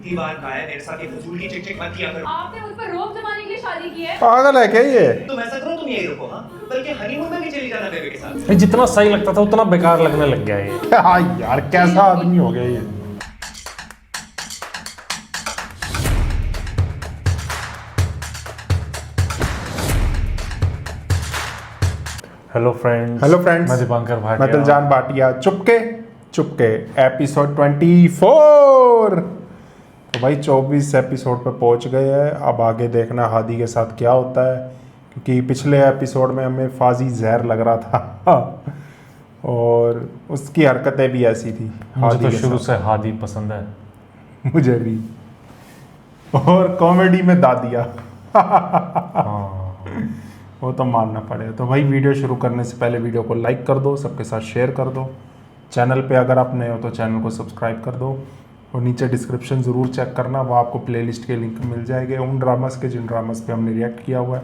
कितनी बार कहा है मेरे साथ ये फजूल की चिक-चिक मत किया करो। आपने मुझ पर रोब जमाने के लिए शादी की है। पागल है क्या ये? तुम ऐसा करो, तुम यही रुको। हाँ, बल्कि हनीमून में भी चली जाना बेबी के साथ। ये जितना सही लगता था उतना बेकार लगने लग गया ये। हाँ यार, कैसा आदमी हो गया ये। हेलो फ्रेंड्स, मैं दीपांकर भाटिया, मैं दिलजान भाटिया। चुपके चुपके एपिसोड 24। तो भाई 24 एपिसोड पे पहुंच गए हैं। अब आगे देखना हादी के साथ क्या होता है, क्योंकि पिछले एपिसोड में हमें फाजी जहर लग रहा था और उसकी हरकतें भी ऐसी थी। मुझे तो शुरू से हादी पसंद है। मुझे भी। और कॉमेडी में दादिया वो तो मानना पड़ेगा। तो भाई वीडियो शुरू करने से पहले वीडियो को लाइक कर दो, सबके साथ शेयर कर दो। चैनल पे अगर आप नए हो तो चैनल को सब्सक्राइब कर दो और नीचे डिस्क्रिप्शन ज़रूर चेक करना, वो आपको प्लेलिस्ट के लिंक मिल जाएंगे उन ड्रामास के जिन ड्रामास पे हमने रिएक्ट किया हुआ है।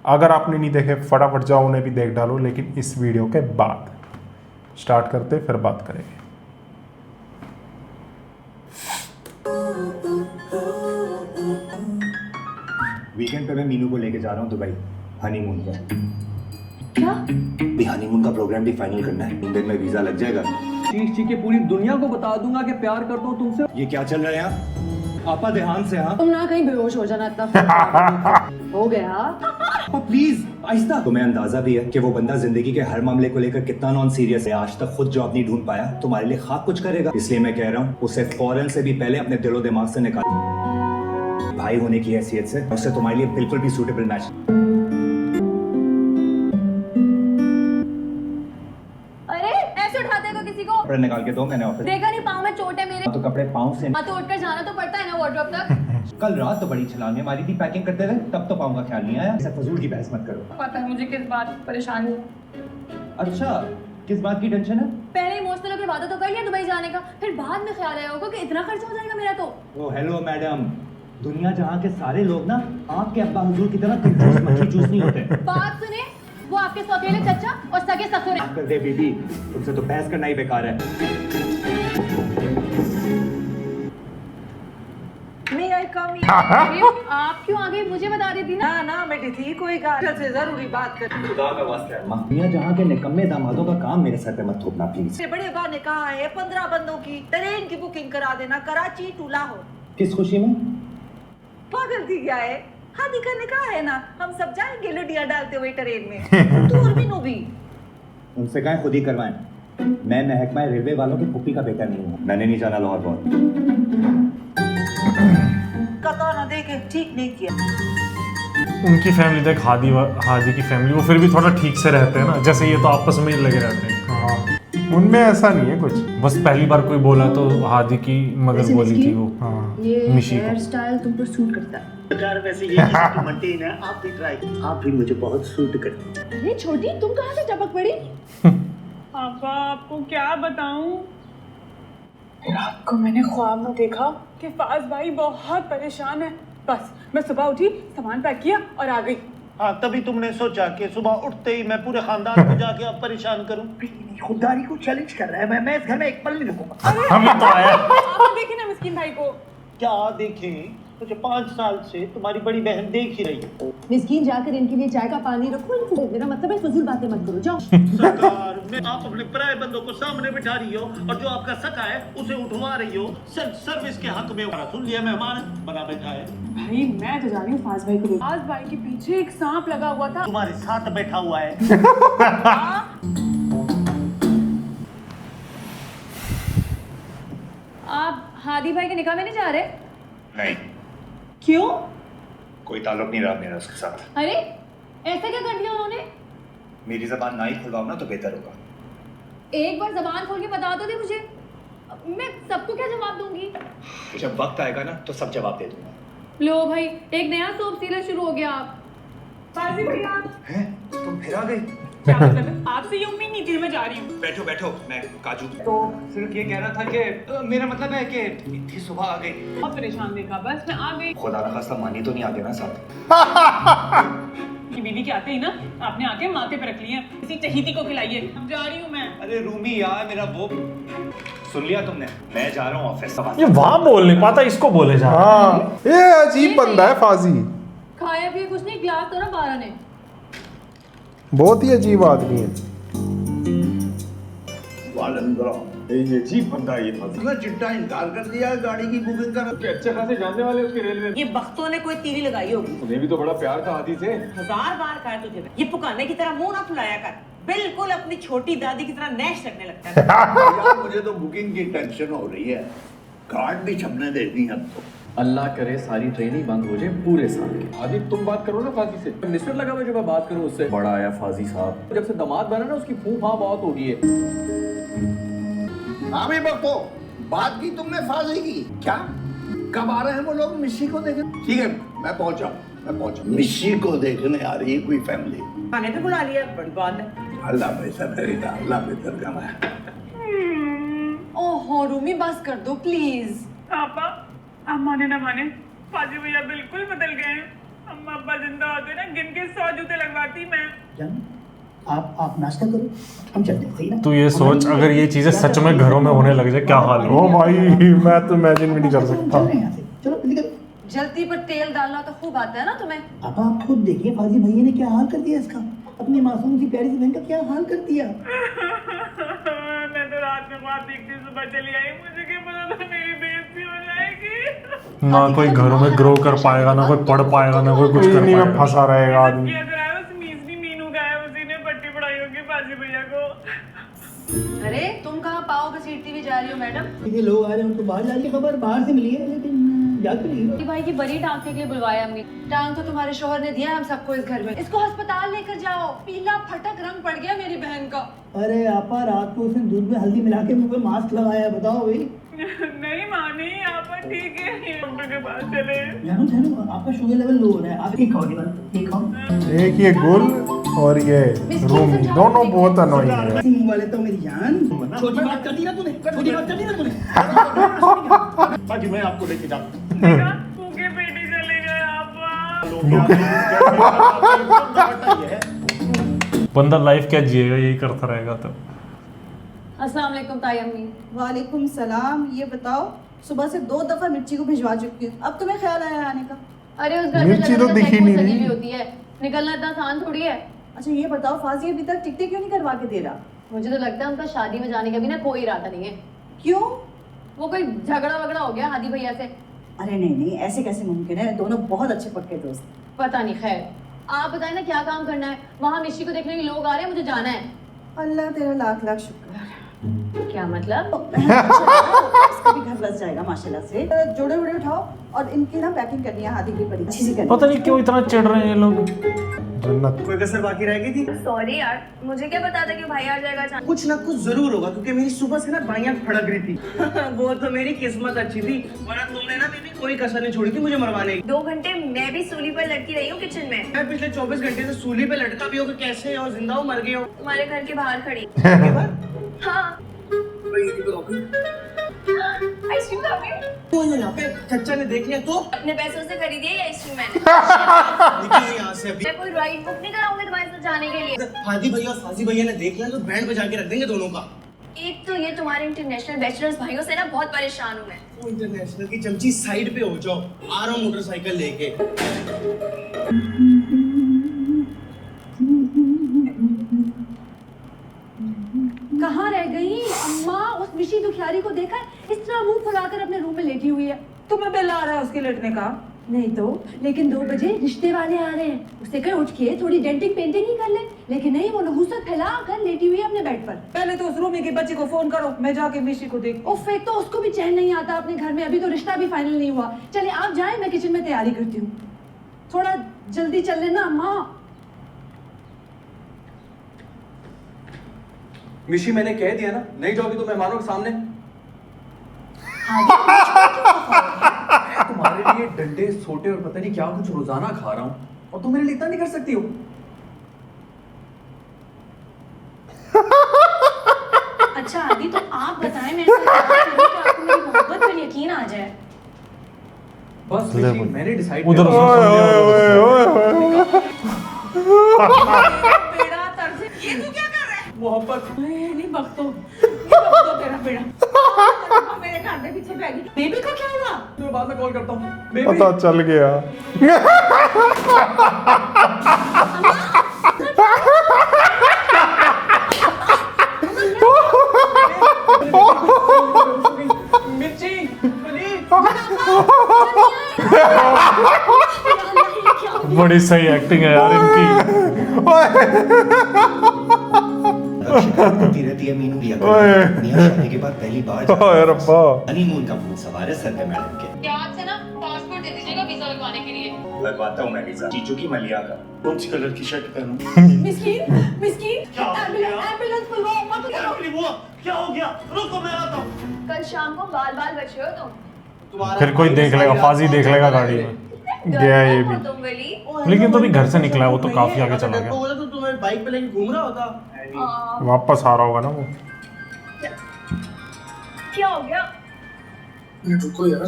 अगर आपने नहीं देखे फटाफट जाओ उन्हें भी देख डालो, लेकिन इस वीडियो के बाद स्टार्ट करते फिर बात करेंगे। वीकेंड पे मैं मीनू को लेके जा रहा हूँ दुबई हनीमून पर। क्या? भी हनीमून का प्रोग्राम भी फाइनल करना है। 3 दिन में वीजा लग जाएगा। चीख के पूरी दुनिया को बता दूंगा कि प्यार करता हूँ तुमसे। ये क्या चल रहा है यहाँ? आपा ध्यान से। हाँ तुम ना कहीं बेहोश हो जाना, इतना हो गया। प्लीज आहिस्ता। तुम्हें अंदाजा भी है कि वो बंदा जिंदगी के हर मामले को लेकर कितना नॉन सीरियस है। आज तक खुद जॉब नहीं ढूंढ पाया, तुम्हारे लिए खाक कुछ करेगा। इसलिए मैं कह रहा हूँ उसे फौरन से भी पहले अपने दिलो दिमाग से निकाल। भाई होने की हैसियत से उससे तुम्हारे लिए बिल्कुल भी सूटेबल मैच। अरे ऐसे उठाते को किसी को? कपड़े निकाल के दो, मैंने ऑफिस। देखा नहीं पाँव में चोट है मेरे। तो कपड़े पाँव से। हाँ तो उठकर जाना तो पड़ता है ना वार्डरोब तक। कल रात तो बड़ी छलांगे मारी थी पैकिंग करते हुए, तब तो पाँव का ख्याल नहीं आया। ऐसा फजूल की बहस मत करो। पता है मुझे किस बात की परेशानी है। अच्छा, किस बात की टेंशन है? पहले इमोशनल होकर वादा तो कर लिया दुबई जाने का, फिर बाद में ख्याल आया होगा कि इतना खर्च हो जाएगा मेरा तो। ओ हेलो मैडम, दुनिया जहाँ के सारे लोग ना आपके अब्बा हुजूर की तरह कंजूस मक्खी चूस नहीं होते। बात सुने, वो आपके सौतेले चचा और सगे ससुर हैं। कर दे बीबी, तुमसे तो बहस करना ही बेकार है। May I come in? अरे, आप क्यों आगे मुझे बता देती ना। ना बेटी थी, कोई कागज से जरूरी बात कर। खुदा का वास्ता है अम्मा, दुनिया जहाँ के निकम्मे दामादों का काम मेरे सर पे मत थोपना प्लीज। मेरे बड़े बा ने कहा है 15 बंदों की ट्रेन की बुकिंग करा देना, कराची टू लाहौर। किस खुशी में? पागल थी क्या है? हादी करने कहा है ना, हम सब जाएंगे लुडिया डालते हुए ट्रेन में। तू और मीनू भी। उनसे कहें खुद ही करवाएं। मैं महकमा रेलवे वालों की पुप्पी का बेटा नहीं हूँ। मैंने नहीं जाना लाहौर बहुत। कतो ना देखे, ठीक नहीं किया। उनकी फैमिली देख, हादी की फैमिली वो फिर भी थोड़ा ठीक से रहते हैं ना, जैसे ये तो आपस में ही लगे रहते हैं। हाँ, उनमें ऐसा नहीं है कुछ। बस पहली बार कोई बोला तो हादी की मगर बोली थी वो। हाँ, ये मिशी को। हेयर स्टाइल तुम पर सूट करता है। सरकार वैसे ये चीज़ मनती है ना, आप भी ट्राई, आप भी मुझे बहुत सूट करती हैं। अरे छोटी, तुम कहाँ से टपक पड़ी? पापा आपको क्या बताऊं, रात को मैंने ख्वाब में देखा कि फाज भाई बहुत परेशान है। बस मैं सुबह उठी, सामान पैक किया और आ गई। हाँ, तभी तुमने सोचा कि सुबह उठते ही मैं पूरे खानदान को जाके अब परेशान करूं। नहीं, खुददारी को चैलेंज कर रहा है। मैं इस घर में एक पल नहीं रुकूंगा। हम तो आया। आप देखे ना मिस्किन भाई को। क्या देखें, मुझे 5 साल से तुम्हारी बड़ी बहन देख ही रही है। मिस्कीन, जाकर इनके लिए चाय का पानी रखो। इनको मेरा मतलब है फजूल बातें मत करो, जाओ। सरकार, मैं आप अपने पराये बंदों को सामने बिठा रही हो और जो आपका सका है उसे उठवा रही हो। सेल्फ सर्विस के हक में सुन लिया, मेहमान बना बैठा है। भाई मैं तो जा रही हूँ फाज भाई को। फाज भाई के पीछे एक सांप लगा हुआ था। तुम्हारे साथ बैठा हुआ है। आप हादी भाई के निकाह में नहीं जा रहे? नहीं, क्यों? कोई ताल्लुक नहीं रहा मेरा उसके साथ। अरे ऐसा क्या कर दिया उन्होंने? मेरी जबान ना ही खुलवाओ ना तो बेहतर होगा। एक बार जबान खोल के बता दो दे मुझे, मैं सबको क्या जवाब दूंगी? जब वक्त आएगा ना तो सब जवाब दे दूंगा। लो भाई, एक नया सोप सीरियल शुरू हो गया। आप फाजी भैया, हैं? तुम फिर आ गई? क्या मतलब है? आपसे ये उम्मीद नहीं थी, मैं जा रही हूँ। बैठो बैठो, मैं काजू। तो सिर्फ ये कह रहा था कि मेरा मतलब है कि इतनी सुबह आ गई। बहुत परेशान देखा, बस मैं आ गई। खुदा ना खास्ता मानी तो नहीं आ गया ना साथ? कि बीवी के आते ही ना आपने आके माथे पे रख लिए, किसी चहीती को खिलाइए। अब जा रही हूँ मैं। अरे रूमी यार, मेरा वो सुन लिया तुमने, मैं जा रहा हूँ ऑफिस। ये वहां बोल नहीं पाता, इसको बोले जा। हाँ ये अजीब बंदा है फाजी, खाया पिए कुछ नहीं, गिलास तो ना 12 ने। बहुत ही अजीब आदमी है। ये अजीब बंदा है ये फाजी। इतना चिट्टा इनकार कर दिया गाड़ी की बुकिंग का। अच्छे खासे जानने वाले उसके रेलवे। ये बख्तों ने कोई तीरी लगाई होगी। उन्हें भी तो बड़ा प्यार था हाथी से। 1000 बार कहा तुझे, ये पुकाने की तरह मुंह ना फुलाया कर। बिल्कुल अपनी छोटी दादी की तरह नैश लगने लगता है। यार मुझे तो बुकिंग की टेंशन हो रही है, कार्ड भी छपने दे दी अब तो। अल्लाह करे सारी ट्रेन ही बंद हो जाए पूरे साल की। हादी तुम बात करो ना फाजी से। मिनिस्टर लगा हुआ, जब मैं बात करूं उससे। बड़ा आया फाजी साहब, जब से दामाद बना ना उसकी फूफा हाँ बहुत हो गई है। हाँ भी बको, बात की तुमने फाजी की क्या? कब आ रहे हैं वो लोग मिशी को देखने? ठीक है मैं पहुंचा। मिशी को देखने आ रही है कोई फैमिली? खाने पे बुला लिया, बड़ी बात है। अल्लाह बेहतर करेगा, अल्लाह बेहतर कमाए। ओहो रूमी बस कर दो प्लीज। पापा आप माने ना माने, फाजी भैया बिल्कुल बदल गए हैं। अम्मा अब्बा जिंदा होते ना गिन के 100 जूते लगवाती मैं। आप नाश्ता करो, हम चलते हैं, सही ना? तू ये सोच, अगर ये चीजें सच में घरों में होने लग जाए क्या हाल हो। ओ भाई मैं तो इमेजिन भी नहीं कर सकता। चल रहे हैं यहाँ से, चलो जल्दी करो। जल्दी पर तेल डालना तो खूब आता है ना तुम्हें। अब आप खुद देखिए फाजी भैया ने क्या हाल कर दिया इसका, अपनी मासूम सी प्यारी सी बहन का क्या हाल कर दिया। मैं तो रात में बात देखती सुबह चली आई, मुझे क्या पता था मेरी बेइज्जती हो जाएगी। ना कोई घरों में ग्रो कर पाएगा, ना कोई पढ़ पाएगा, ना कोई कुछ कर इन्हीं में पाएगा। फंसा रहेगा आदमी। किया तो है, उस मीजनी मीनू का है, उसी ने पट्टी पढ़ाई होगी फाजी भैया को। अरे तुम कहाँ पाओ घसीटती हुई जा रही हो मैडम? ये लोग आ रहे हैं, उनको बाहर जाने की खबर बाहर से मिली है, लेकिन याद तो नहीं। भाई की बड़ी टांग के लिए बुलवाया हमने। टांग तो तुम्हारे शोहर ने दिया हम सबको इस घर में। इसको अस्पताल लेकर जाओ, पीला फटक रंग पड़ गया मेरी बहन का। अरे आपा रात को उसने दूध में हल्दी मिला के मुंह पे मास्क लगाया, बताओ भाई। नहीं मानी, आप ठीक है, डॉक्टर के पास चले। जानू आपका शुगर लेवल लो हो रहा है, आप एक खाओ, एक खाओ। एक ये गुल और ये रूमी दोनों बहुत अनोइंग है। मुंह वाले तो मेरी जान, छोटी बात कर दी ना तूने, छोटी बात कर दी ना तूने। बाकी मैं आपको लेके जाता भूखे पेटे चले गए आप। बंदा लाइफ क्या जिएगा, यही करता रहेगा तो। अस्सलाम वालेकुम ताई अम्मी। वालेकुम सलाम। ये बताओ, सुबह से 2 दफा मिर्ची को भिजवा चुकी हूँ, अब तुम्हें ख्याल आया आने का? अरे उस घर में मिर्ची तो दिखी नहीं रही। होती है, निकलना इतना आसान थोड़ी है। अच्छा ये बताओ, फाजी अभी तक टिकटें क्यों नहीं करवा के दे रहा? मुझे तो लगता है उनका शादी में जाने का भी ना कोई इरादा नहीं है। क्यों? वो कोई झगड़ा वगड़ा हो गया हादी भैया से। अरे नहीं नहीं, ऐसे कैसे मुमकिन है, दोनों बहुत अच्छे पक्के दोस्त। पता नहीं, खैर आप बताएं ना क्या काम करना है। वहाँ मिशी को देखने के लोग आ रहे हैं, मुझे जाना है। अल्लाह तेरा लाख लाख शुक्र। क्या मतलब? इसका भी घर बस जाएगा माशाल्लाह से। जोड़े वोड़े उठाओ और इनकी ना पैकिंग करनी है, हादी की बड़ी अच्छी सी करनी। पता नहीं क्यों इतना चिढ़ रहे हैं ये लोग। जन्नत। कोई कसर बाकी रह गई थी? सॉरी यार, मुझे क्या पता था कि भाई आ जाएगा अचानक। कुछ ना कुछ जरूर होगा, क्योंकि मेरी सुबह से ना बाइयां फड़क रही थी। वो तो मेरी किस्मत अच्छी थी, वरना तुमने ना बेबी कोई कसर नहीं छोड़ी थी मुझे मरवाने की। 2 घंटे मैं भी सूली पर लटकी रही हूँ किचन में। मैं पिछले 24 घंटे से सूली पे लटका भी हो, कैसे हो, जिंदा हो, मर गए हो? तुम्हारे घर के बाहर खड़ी। हाँ आइसक्रीम खाओगे? चच्चा ने देख लिया तो अपने पैसों से खरीदी है आइसक्रीम मैंने। निकलो यहाँ से अभी। मैं कोई राइड बुक नहीं कराऊंगी तुम्हारे साथ जाने के लिए। हादी भैया और फाजी भैया ने देख लिया तो बैंड बजा के रख देंगे दोनों का। एक तो ये तुम्हारे इंटरनेशनल बैचलर्स भाइयों से ना बहुत परेशान हूँ मैं। वो इंटरनेशनल की चमची साइड पे हो जाओ, आ रहा हूँ मोटरसाइकिल लेके। कहाँ रह गई अम्मा? उस मिशी दुखियारी को देखा, इस तरह मुंह फुलाकर अपने रूम में लेटी हुई है। तुम्हें बिल आ रहा है उसके लेटने का? नहीं तो, लेकिन 2 बजे रिश्ते वाले आ रहे हैं, उससे कह उठ के थोड़ी डेंटिंग पेंटिंग ही कर ले। लेकिन नहीं, वो नहुसत फैला कर लेटी हुई है अपने बेड पर। पहले तो उस रूमी के बच्चे को फोन करो, मैं जाके मिशी को देख। उफ, एक तो उसको भी चैन नहीं आता अपने घर में, अभी तो रिश्ता भी फाइनल नहीं हुआ। चलिए आप जाएं, मैं किचन में तैयारी करती हूँ। थोड़ा जल्दी चल लेना अम्मा। मिशी मैंने कह दिया ना, नहीं जाओगी तो मेहमानों के सामने। मैं तुम्हारे लिए डंडे सोटे और पता नहीं क्या कुछ रोजाना खा रहा हूँ, और तुम मेरे लिए इतना नहीं कर सकती हो? अच्छा आदि, तो आप बताएं मैं ऐसा क्या करूं कि आपको मेरी मोहब्बत पर यकीन आ जाए। बस मिशी, मैंने डिसाइड उधर बेड़ा तर्ज, ये तू क्या कर रहा है? मोहब्बत नहीं बख्तो तेरा बेड़ा। मेरे खाने पीछे बैठी बेबी को क्या हुआ? मैं बाद में कॉल करता हूँ। पता चल गया। मिर्ची बड़ी सही एक्टिंग है यार इनकी। होती रहती है मीनू रिया मियां शादी के बाद पहली बार ओए रब्बा। हनीमून का भूत सवार है सर पे मैडम के। क्या आपसे ना पासपोर्ट दे दीजिएगा वीजा लगवाने के लिए। लगवाता हूँ मैं वीजा चीचू की मलिया का। कौन सी कलर की शर्ट पहनूं? मिस्कीन मिस्कीन एम्बुलेंस बुलवाओ मत करो। क्या हो गया? रुको मैं आता हूँ। कल शाम को बाल बाल बचे हो तुम। फिर कोई देख लेगा, फाजी देख लेगा गाड़ी में। गया ये भी। तुम वली लेकिन तो भी घर से निकला है, वो तो काफी आगे चला गया। बोला तो तुम्हें बाइक पे लेके घूम रहा होता। वापस आ रहा होगा ना वो। क्या हो गया? रुको यार।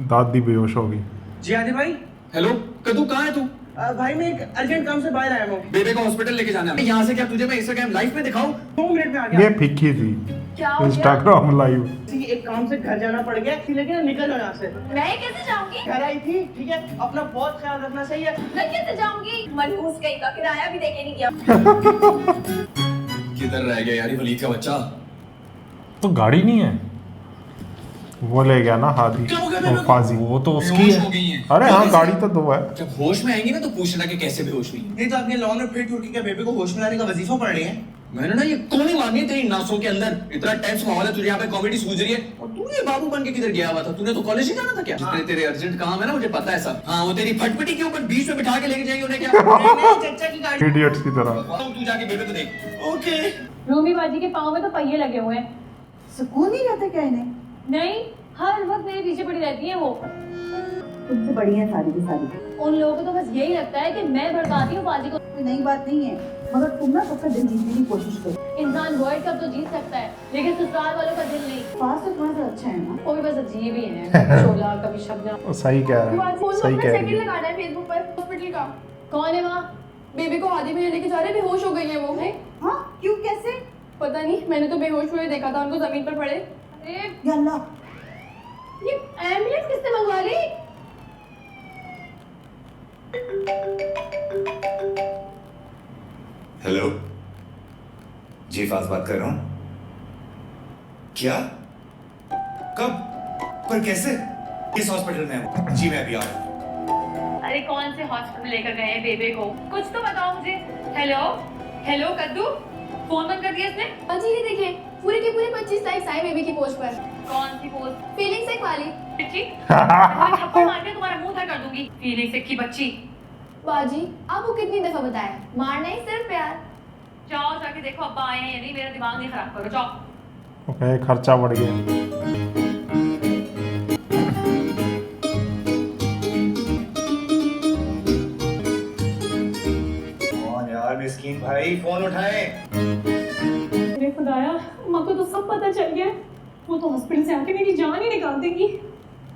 दादी बेहोश होगी। जी आदि भाई। हेलो कद्दू कहाँ है तू? भाई मैं एक अर्जेंट काम से बाहर आया हूँ। बेबे को हॉस्पिटल लेके जाना है। यहाँ से क्या तुझे मैं इंस्टाग्राम लाइव में दिखाऊं? 2 मिनट में आ गया। ये फिक्की थी क्या हो गया? Instagram live. एक काम से घर जाना पड़ गया, लेकिन निकल जाओ यहाँ से। मैं कैसे जाऊंगी? घर आई थी, ठीक है, अपना बहुत ख्याल रखना सही है। मैं कैसे जाऊंगी? मनहूस कहीं का किराया भी देके नहीं गया। किधर रह गया यार ये वलीद का बच्चा? तो गाड़ी नहीं है, वो ले गया ना हादी और फाजी। वो तो उसकी बेहोश है। हो गई हैं। अरे हाँ गाड़ी तो 2 है। जब होश में आएंगी ना तो पूछना कि कैसे बेहोश हुई। नहीं तो आपने लॉन में फिर टूर के बेबी को होश में लाने का वजीफा पढ़ रही है। मैंने ना ये कौन ही मारनी है तेरी नासों के अंदर। इतना टेंस माहौल है, तुझे यहाँ पे कॉमेडी सूझ रही है और तू ये बाबू बन के किधर गया हुआ था? तूने तो कॉलेज ही जाना था क्या? जितने तेरे अर्जेंट काम है ना मुझे पता है सब। हाँ वो तेरी फटफटी के ऊपर बीच में बिठा के लेके जाएंगे उन्हें क्या? चचा की गाड़ी। इडियट्स की तरह। तू जाके बेबे को देख। ओके। रूमी बाजी के पाँव में तो पहिए लगे हुए हैं। सुकून नहीं रहता क्या इन्हें? नहीं, हर वक्त मेरे पीछे पड़ी रहती है वो। तुमसे बड़ी है सारी की सारी। उन लोगों को तो बस यही लगता है कि मैं भड़काती हूँ बाजी को। कोई नई बात नहीं है, मगर तुम ना सबका दिल जीतने की कोशिश करो। इंसान वर्ल्ड कप तो जीत सकता है, लेकिन ससुराल वालों का दिल नहीं। पास तो थोड़ा सा अच्छा है ना। वो भी बस अजीब ही है। शोला कभी शब्द। वो सही कह रहा है, सही कह रही है। लगाना है फेसबुक पर हॉस्पिटल का। कौन है वहाँ? बेबी को आदि में लेके जा रहे, बेहोश हो गई है वो। है हाँ क्यों कैसे? पता नहीं, मैंने तो बेहोश हुए देखा था उनको जमीन पर पड़े। अरे या अल्लाह, ये एम्बुलेंस किसने मंगवा ली? हेलो जी फाज बात कर रहा हूँ। क्या? कब? पर कैसे? किस हॉस्पिटल में हूँ? जी मैं अभी आ रहा हूँ। अरे कौन से हॉस्पिटल लेकर गए हैं बेबे को? कुछ तो बताओ मुझे। हेलो हेलो कद्दू, फोन बंद कर दिया इसने? जी ये देखिए पूरे के पूरे 25 लाइक्स आए बेबी की पोस्ट पर। कौन सी पोस्ट? फीलिंग सिक वाली। बच्ची थप्पड़ मार के तुम्हारा मुंह कर दूंगी। फीलिंग सिक की बच्ची। बाजी आपको कितनी दफा बताया, मारना ही सिर्फ प्यार। जाओ जाके देखो अब्बा आए हैं या नहीं, मेरा दिमाग नहीं खराब करो, जाओ। ओके खर्चा बढ़ गया। कौन यार मिस्कीन भाई, फोन उठाए। मेरे खुदाया, अम्मा को तो सब पता चल गया। वो तो हॉस्पिटल से आके मेरी जान ही निकाल देगी।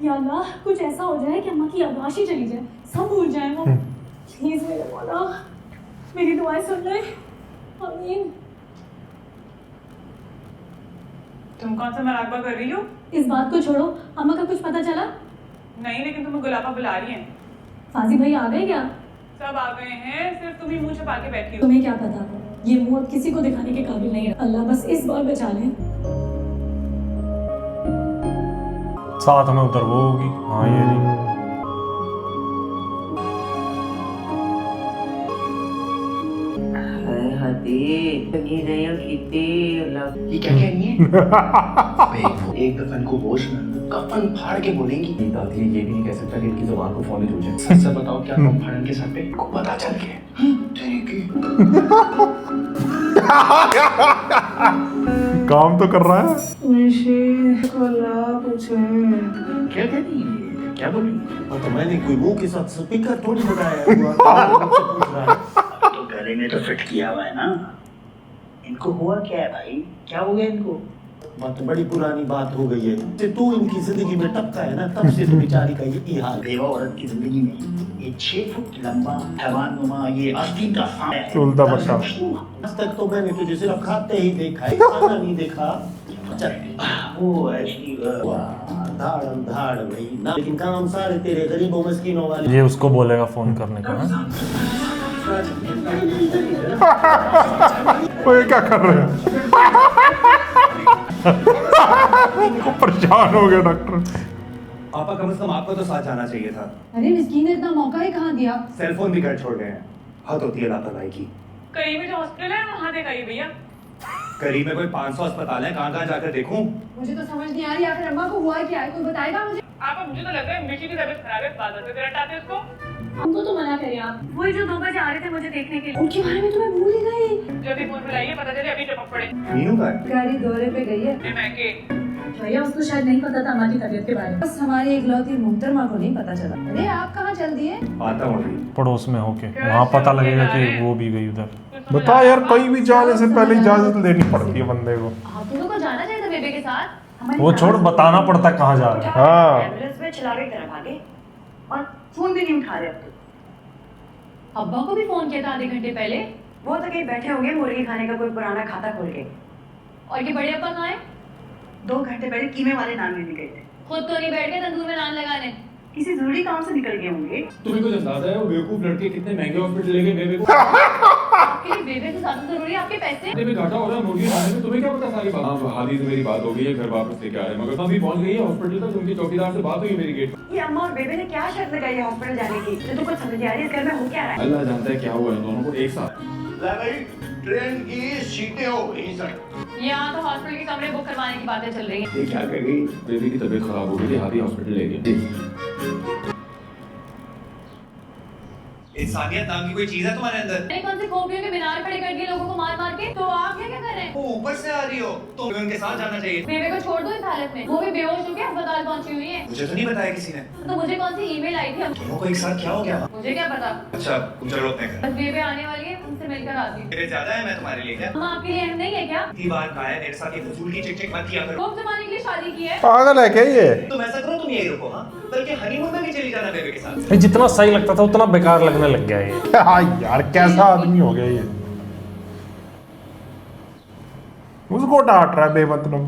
या अल्लाह कुछ ऐसा हो जाए कि अम्मा की याददाश्त ही चली जाए, सब भूल जाए वो। प्लीज मेरे मौला मेरी दुआएं सुन ले। आमीन। तुम कौन सा मराकबा कर रही हो? इस बात को छोड़ो, अम्मा का कुछ पता चला? नहीं, लेकिन तुम्हें गुलाबा बुला रही हैं। फाजी भाई आ गए क्या? सब आ गए हैं, सिर्फ तुम ही मुंह छुपा के बैठी हो। तुम्हें क्या पता, ये मुंह अब किसी को दिखाने के काबिल नहीं है। अल्लाह बस इस बार बचा ले। साथ में उधर वो होगी। हाँ ये नहीं। ये क्या कह रही है? एक दफा इनको होश में कफन फाड़ के बोलेंगी। दादी ये भी नहीं कह सकता कि इनकी जुबान को फॉलो हो जाए। सच से बताओ क्या कफन फाड़न के सर पे को पता चल गया? तेरी की काम तो कर रहा है। क्या कह रही है? क्या बोली? और तो मैंने कोई मुंह के साथ स्पीकर थोड़ी लगाया हुआ मुझसे पूछ रहा है। तो गले में तो फिट किया हुआ है ना। इनको हुआ क्या है भाई? क्या हो गया इनको? बात तो बड़ी पुरानी बात हो गई है। जब तू इनकी जिंदगी में टपका है ना, तब से तो बेचारी का ये हाल। बेवा औरत की जिंदगी में ये 6 फुट लंबा हैवानुमा ये आस्तीन का सांप है। उल्टा पट्टा। आज तक तो मैंने तुझे सिर्फ खाते ही देखा है, खाना नहीं देखा। वो एक्चुअली धाड़म धाड़ भाई ना, लेकिन काम सारे तेरे गरीबों मस्किनों वाले। ये उसको बोलेगा फोन करने का। हाँ? वो ये क्या कर रहे हैं? परेशान हो गया डॉक्टर। आपा कम से कम आपको तो साथ जाना चाहिए था। अरे मिस्कीन ने इतना मौका ही कहाँ दिया। सेल फोन भी घर छोड़ गए हैं। हद होती है लापरवाही की। करीब में जो हॉस्पिटल है वहाँ दिखाइए भैया। करीब में कोई 500 अस्पताल है, कहाँ कहाँ जाकर देखूं? मुझे तो समझ नहीं आ रही आखिर अम्मा को हुआ क्या है, कोई बताएगा मुझे? आप मुझे तो लगता है मिशी की तबीयत खराब है, बात से रटाते उसको। हमको तो मना करिए आप। वही जो 2 बजे आ रहे थे मुझे देखने के लिए, उनके बारे में तो मैं भूल ही गई। जब भी फोन मिलाइए पता चले अभी टपक पड़े। मीनू का है? गाड़ी दौरे पे गई है। मैं के भैया उसको शायद नहीं पता था हमारी तबीयत के बारे में। बस हमारी इकलौती मुहतरमा को नहीं पता चला। अरे आप कहाँ चल दिए? आता हूँ अभी। पड़ोस में होके वहाँ पता लगेगा कि वो भी गई उधर। बता यार, कहीं भी जाने से पहले इजाजत लेनी पड़ती है बंदे को। आप दोनों को जाना चाहिए था बेबे के साथ। वो छोड़, बताना पड़ता है कहाँ जा रहा है। हाँ एम्बुलेंस में चलावे की तरह भागे और फोन भी नहीं उठा रहे अब तो। अब्बा को भी फोन किया था आधे घंटे पहले। वो तो कहीं बैठे होंगे मुर्गी खाने का कोई पुराना खाता खोल के। और ये बड़े अब्बा कहाँ हैं? 2 घंटे पहले कीमे वाले नान लेने गए थे। खुद तो नहीं बैठ गए तंदूर में नान लगाने। किसी जरूरी काम से निकल गए होंगे। तुम्हें कुछ अंदाजा है वो बेवकूफ लड़के कितने महंगे हॉस्पिटल लेके बेबे को? आपके लिए बेबे से ज्यादा जरूरी है आपके पैसे। में घाटा हो रहा है मुर्गी खाने में, तुम्हें क्या पता सारी बात? हाँ हादी से मेरी बात हो गई है, घर वापस लेके आ रहे हैं, मगर अभी पहुंच गई है हॉस्पिटल तक। उनकी चौकीदार से बात हुई मेरी गेट पर। ये अम्मा और बेबे ने क्या शर्त लगाई है हॉस्पिटल जाने की? तो कुछ समझ नहीं आ रही इस घर में हो क्या रहा है। अल्लाह जानता है क्या हुआ है दोनों को एक साथ। ले भाई ट्रेन की सीटें हो गई सर। यहाँ तो हॉस्पिटल के कमरे बुक करवाने की बातें चल रही हैं। ये क्या कर गई? बेबी की तबीयत खराब हो गई थी, हादी हॉस्पिटल ले गए। इंसानियत नाम की कोई चीज है तुम्हारे अंदर? नहीं, कौन से खोपड़ियों के मीनार खड़े कर दिए लोगों को मार मार के। तो आप क्या कर रहे हैं? वो ऊपर से आ रही हो, तुम्हें उनके साथ जाना चाहिए। बेबे को छोड़ दो इस हालत में, वो भी बेहोश होकर अस्पताल पहुंची हुई है। मुझे तो नहीं बताया किसी ने। तो मुझे कौन सी ईमेल आई थी? दोनों को एक साथ क्या हो गया? मुझे क्या पता। अच्छा तुम चलो अपने घर। बस बेबे आने वाली है, उनसे मिलकर आती हूँ। मेरे ज्यादा है मैं तुम्हारे लिए क्या? हम आपके लिए अहम नहीं है क्या? इतनी बार कहा है मेरे साथ ये फजूल की चिक चिक मत किया करो। खूब जमाने के लिए शादी की है। पागल है क्या ये? तुम ऐसा करो, तुम यही रुको। हाँ बल्कि हनीमून में भी चली जाना बेबे के साथ। जितना सही लगता था उतना बेकार लगने लग गया ये। क्या यार, कैसा आदमी हो गया ये? उसको डांट रहा है बेमतलब।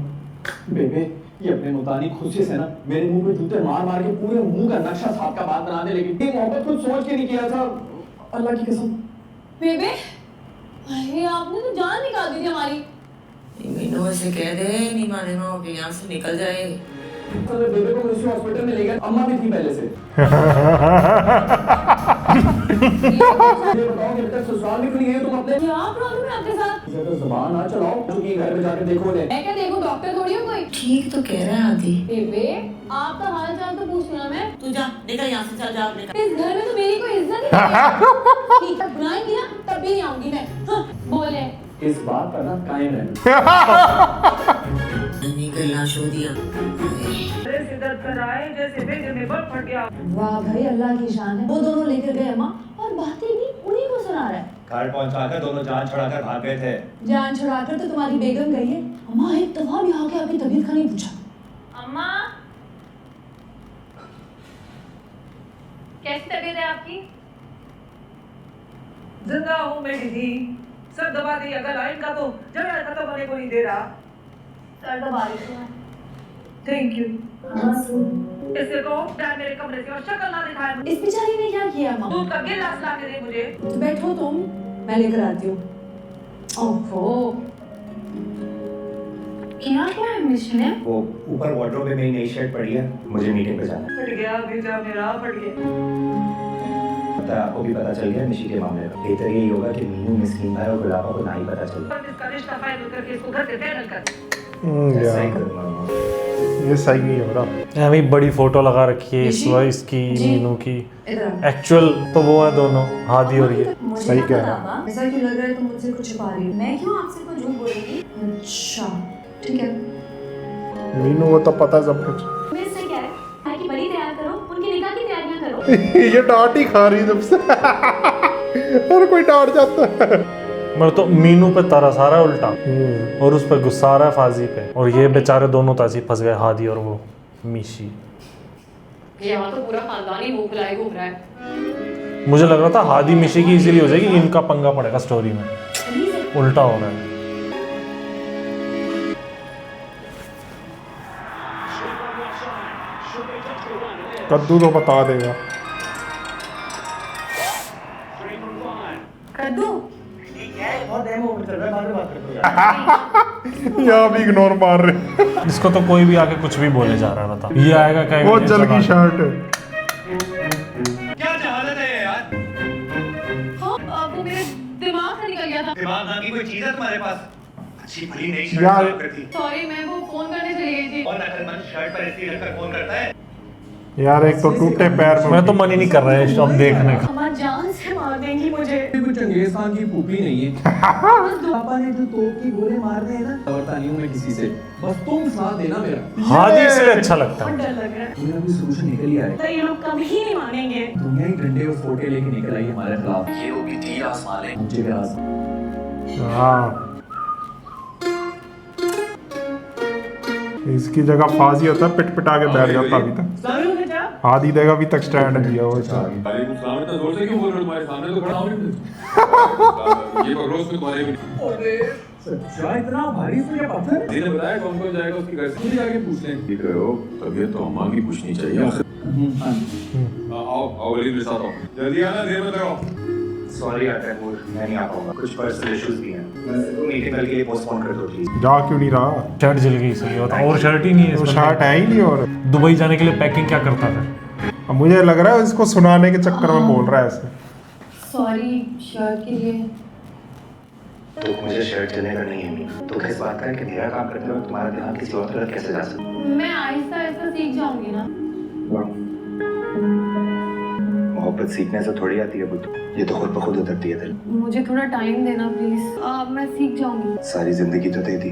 बेबे ये अपने मुतानी खुशी से ना मेरे मुंह पे जूते मार मार के पूरे मुंह का नक्शा साफ का बात बनाने लगी। ये मोहब्बत कुछ सोच के नहीं किया था, अल्लाह की कसम। बेबे, अरे आपने तो जान निकाल दी थी हमारी। मीनू से कह दे नहीं माने ना कि यहाँ से निकल जाए। तो बेबे को किसी हॉस्पिटल में ले गए, अम्मा भी थी पहले से। ये बताओ कि अभी तक ससुराल भी नहीं गए तुम अपने? क्या प्रॉब्लम है आपके साथ? तो ज़बान ना चलाओ, क्योंकि घर में जाके देखो ले। मैं क्या देखूं, डॉक्टर थोड़ी हूँ कोई। ठीक तो कह रहा है आदि। बेबे, आपका हाल चाल तो पूछ लूं मैं। तू जा निकल यहाँ से, चल जा निकल। इस घर में तो मेरी कोई इज्जत ही नहीं है। ठीक है, बुलाएंगी ना तब भी नहीं आऊंगी मैं। हाँ, बोले। इस बात पर ना कायम रहना। निकल लाश हो दिया। अरे सिद्दत कराए जैसे भेजे में बर्फ फट गया। वाह भाई, अल्लाह की शान है। वो दोनों लेकर गए अम्मा और बातें भी उन्हीं को सुना रहा है। घर पहुंचाकर दोनों जान छुड़ाकर भाग गए थे। जान छुड़ाकर तो तुम्हारी बेगम गई है। अम्मा एक दफा भी आके आपकी तबीयत का नहीं पूछा। अम्मा, कैसी तबीयत है आपकी? जिंदा हूँ मैं दीदी, सर दबा दी अगर लाइन का तो जगह खत्म होने को नहीं दे रहा। सर दबा रही हूँ। Thank you. इससे को डैड मेरे कमरे से और शक्ल ना दिखाए। इस बेचारी ने क्या किया अम्मा? दूध का गिलास ला के दे मुझे। तो बैठो तुम, मैं लेकर आती हूँ। ओहो, क्या है मिशन है? वो ऊपर वार्डरोब में मेरी नई शर्ट पड़ी है, मुझे मीटिंग पे जाना है। फट गया भेजा मेरा, फट गया। पता है आपको भी पता चल गया निशी के मामले में। बेहतर यही होगा कि मीनू मिस्कीन भाई और गुलाबा को ना ही पता चले। पर इसका रिश्ता फाइनल करके इसको घर से फाइनल कर। ऐसा ही करूंगा। ये सही नहीं हो रहा। अभी बड़ी फोटो लगा रखी है इसकी मीनू की। एक्चुअल तो वो है दोनों, हादी और ये। सही कह रहा है। ऐसा क्यों लग रहा है तुम मुझसे कुछ छुपा रही हो? मैं क्यों आपसे कुछ झूठ बोलूंगी? अच्छा ठीक है। मीनू को तो पता सब कुछ। मैं इससे क्या है, भाई की बड़ी तैयार करो, उनके निकाह की तैयारियां करो। ये डांट ही खा रही सबसे। और कोई डांट जाता है। मेरे तो मीनू पे तरस आ रहा है उल्टा, और उस पर गुस्सा आ रहा है फाजी पे। और ये बेचारे दोनों ताजी फंस गए, हादी और वो मिशी। यहाँ तो पूरा खानदान ही मुंह फुलाए घूम रहा है। मुझे लग रहा था हादी मिशी की इजीली हो जाएगी, इनका पंगा पड़ेगा स्टोरी में। उल्टा हो रहा है। कद्दू तो बता देगा। कद्दू बहुत टाइम ओवर चल रहा है, बाद में बात करते हैं। यहाँ भी इग्नोर मार रहे। इसको तो कोई भी आके कुछ भी बोले जा रहा है, बता। ये आएगा कहेगा वो ये जल जगह की शर्ट। क्या जहालत है यार? हाँ वो मेरे दिमाग से निकल गया था। दिमाग नाम की कोई चीज है तुम्हारे पास? अच्छी भली नई यार। शर्ट करती सॉरी मैं वो फोन करने चली गई थी। और नकलमंद शर्ट पर ऐसी रखकर फोन करता है। यार एक तो टूटे पैर में। मैं तो मन ही नहीं कर रहा है अब देखने का। अम्मा जान से मार देंगी मुझे। कोई चंगेज खान की पुपली नहीं है। पापा ने जो तोप की गोले मार रहे हैं ना, खबरता नहीं हूँ मैं किसी से, बस तुम साथ देना मेरा। हादी इसलिए अच्छा लगता है। डर लग रहा है। पूरा भी सोल्यूशन निकल ही आए। तो ये लोग कभी ही नहीं मानेंगे। दुनिया ही डंडे और फोटे लेके निकल आई हमारे खिलाफ। ये होगी तीर आसमान है, ऊंचे पे आसमान। हाँ इसकी जगह फाजी होता है, पिट पिटा के बैठ जाता अभी तक। हादी देगा अभी तक स्टैंड दिया वो। इतना जोर से क्यों बोल रहे हो? तुम्हारे सामने तो खड़ा हूं। ये बकरोस में तुम्हारे भी। अरे सच्चा इतना भारी से क्या पत्थर? मैंने बताया कौन कौन जाएगा उसके घर से, जाके पूछ लें। ठीक है हो, तबीयत तो अम्मा की पूछनी चाहिए। आओ आओ वली मेरे साथ आओ, जल्दी आना, देर मत लगाओ। सॉरी यार तैमूर, मैं नहीं आ पाऊंगा, कुछ पर्सनल इश्यूज भी हैं। मैं मीटिंग कल के लिए पोस्टपोन कर दो प्लीज। जा क्यों नहीं रहा? शर्ट जल गई सही होता, और शर्ट ही नहीं है वो इसमें। शर्ट है ही नहीं। और दुबई जाने के लिए पैकिंग क्या करता था? अब मुझे लग रहा है इसको सुनाने के चक्कर में बोल रहा है ऐसे। सॉरी शर्ट के लिए। तो मुझे शर्ट चलने का नहीं है, तो किस बात का है कि मेरा काम करते वक्त तुम्हारा ध्यान किसी और तरफ कैसे जा सकता है? मैं आहिस्ता आहिस्ता सीख जाऊंगी ना। मोहब्बत सीखने से थोड़ी आती है बुद्धू, ये तो खुद ब खुद उतरती है दिल। मुझे थोड़ा टाइम देना प्लीज। मैं सीख जाऊंगी। सारी जिंदगी तो दे दी,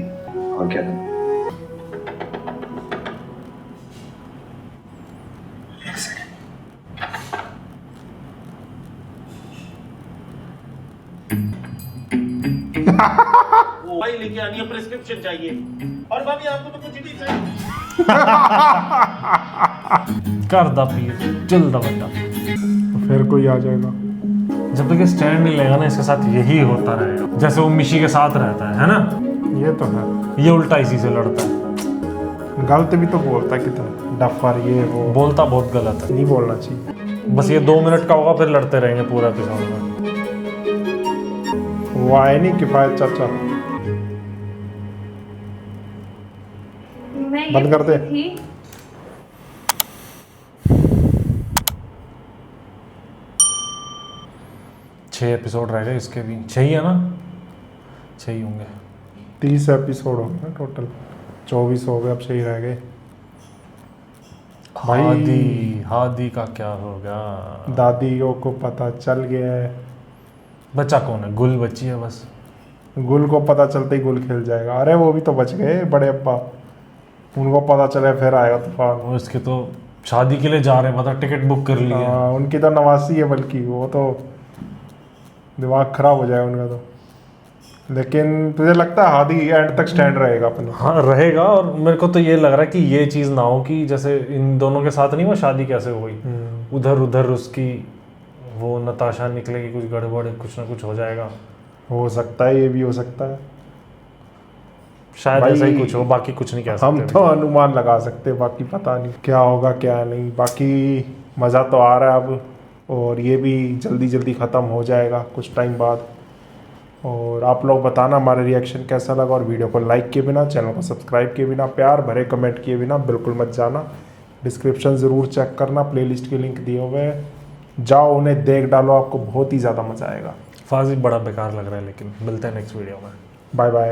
और क्या दूं? वो भाई लेके आनी है, प्रिस्क्रिप्शन चाहिए। और भाभी आपको तो कुछ नहीं चाहिए। कर दा पीर, चल दा बेटा। तो फिर कोई आ जाएगा। जब तक ये स्टैंड नहीं लेगा ना, इसके साथ यही होता रहेगा। जैसे वो मिशी के साथ रहता है ना? ये तो है। ये उल्टा इसी से लड़ता है। गलत भी तो बोलता है कितना, डफर ये वो। बोलता बहुत गलत है, नहीं बोलना चाहिए। बस ये 2 मिनट का होगा, फिर लड़ते रहेंगे पूरा एपिसोड में। वो आए नहीं किफायत चाचा। बंद कर दे। 6 एपिसोड रह गए इसके भी। 6 ही है ना? 6 ही होंगे। 30 एपिसोड हो गए टोटल, 24 हो गए, अब 6 ही रह गए। हादी का क्या होगा? दादियों को पता चल गया है। बच्चा कौन है? गुल बच्ची है बस। गुल को पता चलते ही गुल खेल जाएगा। अरे वो भी तो बच गए बड़े अब्बा, उनको पता चले फिर आएगा तूफान। और इसके तो शादी के लिए जा रहे हैं, पता टिकट बुक कर ली है। उनकी तो नवासी है, बल्कि वो तो दिमाग खराब हो जाएगा उनका तो। लेकिन तुझे लगता है हादी एंड तक स्टैंड रहेगा अपना? हाँ रहेगा। और मेरे को तो ये लग रहा है कि ये चीज़ ना हो कि जैसे इन दोनों के साथ नहीं, वो शादी कैसे हो गई, उधर उधर उसकी वो नताशा निकलेगी, कुछ गड़बड़, कुछ ना कुछ हो जाएगा। हो सकता है, ये भी हो सकता है शायद ऐसा ही कुछ हो, बाकी कुछ नहीं कह सकते। हम तो अनुमान लगा सकते, बाकी पता नहीं क्या होगा क्या नहीं। बाकी मज़ा तो आ रहा है अब, और ये भी जल्दी जल्दी ख़त्म हो जाएगा कुछ टाइम बाद। और आप लोग बताना हमारा रिएक्शन कैसा लगा, और वीडियो को लाइक किए बिना, चैनल को सब्सक्राइब किए बिना, प्यार भरे कमेंट किए बिना बिल्कुल मत जाना। डिस्क्रिप्शन ज़रूर चेक करना, प्लेलिस्ट के लिंक दिए हुए हैं, जाओ उन्हें देख डालो, आपको बहुत ही ज़्यादा मज़ा आएगा। फाजी बड़ा बेकार लग रहा है, लेकिन मिलते हैं नेक्स्ट वीडियो में। Bye bye.